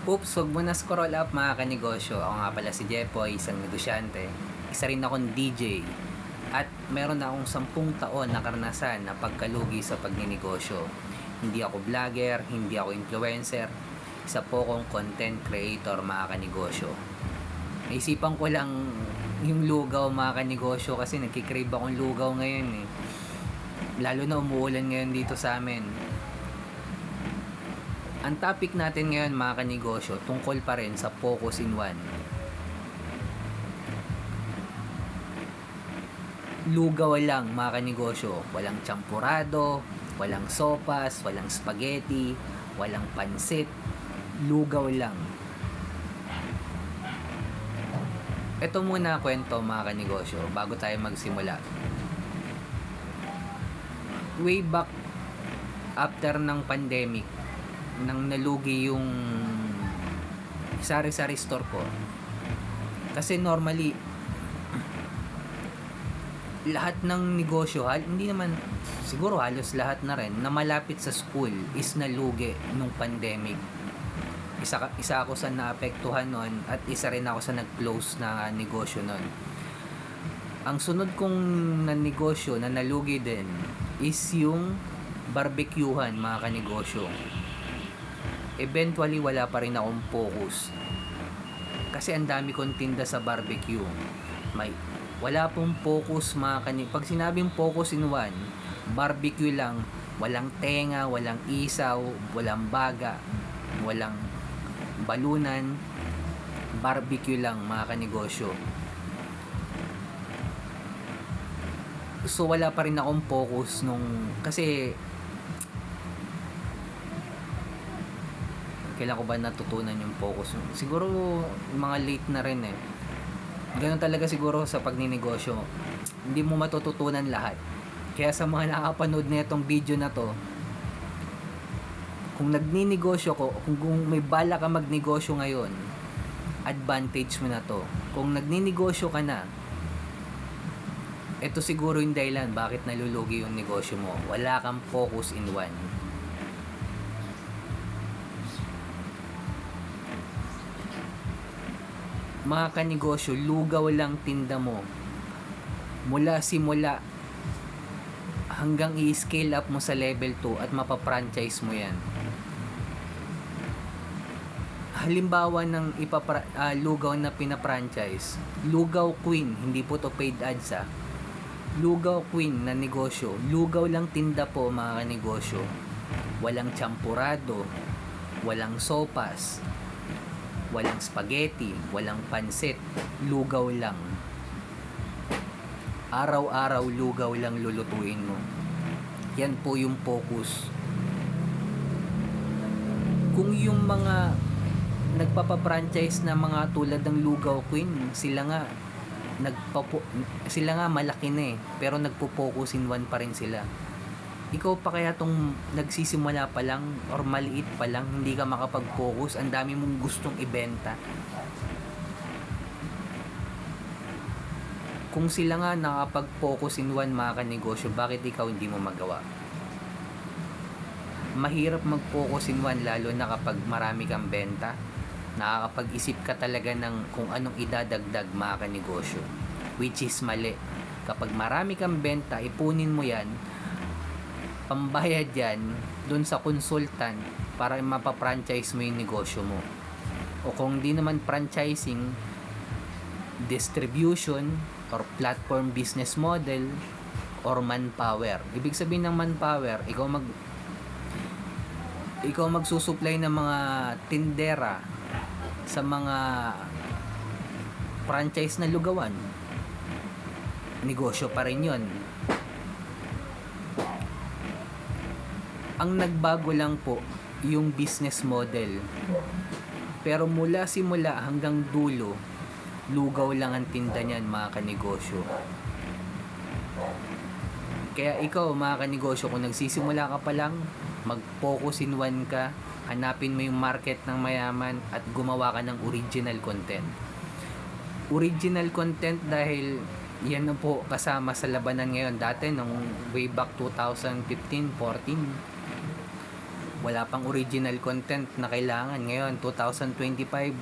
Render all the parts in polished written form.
Oops, wag mo na scroll up mga kanegosyo. Ako nga pala si Jepoy, isang negosyante. Isa rin akong DJ. At meron na akong 10 taon na karanasan na pagkalugi sa pagninegosyo. Hindi ako vlogger, hindi ako influencer. Isa po akong content creator mga kanegosyo. Naisipan ko lang yung lugaw mga kanegosyo kasi nagkikrave akong lugaw ngayon eh. Lalo na umuulan ngayon dito sa amin. Ang topic natin ngayon mga kanegosyo tungkol pa rin sa focus in one. Lugaw lang mga kanegosyo. Walang champurado, walang sopas, walang spaghetti, walang pansit. Lugaw lang. Ito muna kwento mga kanegosyo bago tayo magsimula. Way back after ng pandemic, nang nalugi yung sari-sari store ko. Kasi normally lahat ng negosyo, hindi naman siguro halos lahat na rin na malapit sa school is nalugi nung pandemic. Isa ako sa naapektuhan nun at isa rin ako sa nag-close na negosyo nun. Ang sunod kong na negosyo na nalugi din is yung barbecuehan mga kanegosyo. Eventually wala pa rin akong focus kasi ang dami kong tinda sa barbecue. Wala pong focus mga kanegosyo. Pag sinabing focus in one, barbecue lang, walang tenga, walang isaw, walang baga, walang balunan, barbecue lang mga kanegosyo. So wala pa rin akong focus nung kasi kailan ko ba natutunan yung focus? Siguro mga late na rin eh. Ganun talaga siguro sa pagninegosyo. Hindi mo matututunan lahat. Kaya sa mga nakapanood na itong video na to, kung nagninegosyo ko, kung may bala ka magnegosyo ngayon, advantage mo na to. Kung nagninegosyo ka na, ito siguro yung dahilan bakit nalulugi yung negosyo mo. Wala kang focus in one. Mga kanegosyo, lugaw lang tinda mo. Mula simula hanggang i-scale up mo sa level 2 at mapapranchise mo yan. Halimbawa ng lugaw na pinapranchise, Lugaw Queen, hindi po to paid ads ha. Lugaw Queen na negosyo, lugaw lang tinda po mga kanegosyo. Walang champurado, walang sopas, walang spaghetti, walang pansit, lugaw lang. Araw-araw lugaw lang lulutuin mo. Yan po yung focus. Kung yung mga nagpapa-franchise na mga tulad ng Lugaw Queen, sila nga malaki na eh, pero nagpo-focus in one pa rin sila. Ikaw pa kaya tong nagsisimula pa lang or maliit pa lang, hindi ka makapag-focus, ang dami mong gustong ibenta. Kung sila nga nakapag-focus in one mga kanegosyo, bakit ikaw hindi mo magawa? Mahirap mag-focus in one lalo na kapag marami kang benta. Nakakapag-isip ka talaga ng kung anong idadagdag mga kanegosyo, which is mali. Kapag marami kang benta, ipunin mo yan, pambayad yan dun sa consultant para mapapranchise mo yung negosyo mo. O kung di naman franchising, distribution or platform business model or manpower. Ibig sabihin ng manpower, ikaw magsusupply ng mga tindera sa mga franchise na lugawan. Negosyo pa rin yun. Ang nagbago lang po yung business model. Pero mula simula hanggang dulo, lugaw lang ang tinda niyan mga kanegosyo. Kaya ikaw mga kanegosyo, kung nagsisimula ka pa lang, mag-focus in one ka, hanapin mo yung market ng mayaman at gumawa ka ng original content. Original content dahil yan na po kasama sa labanan ngayon. Dati nung way back 2015-14, Wala pang original content na kailangan. Ngayon, 2025,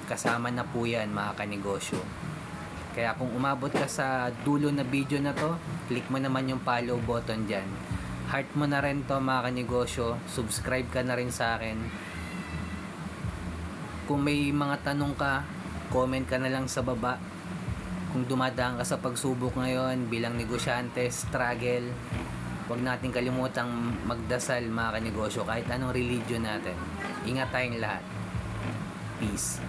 kasama na po yan mga kanegosyo. Kaya kung umabot ka sa dulo na video na to, click mo naman yung follow button dyan. Heart mo na rin to mga kanegosyo. Subscribe ka na rin sa akin. Kung may mga tanong ka, comment ka na lang sa baba. Kung dumadaan ka sa pagsubok ngayon bilang negosyante, struggle, huwag natin kalimutang magdasal mga kanegosyo kahit anong religion natin. Ingat tayong lahat. Peace.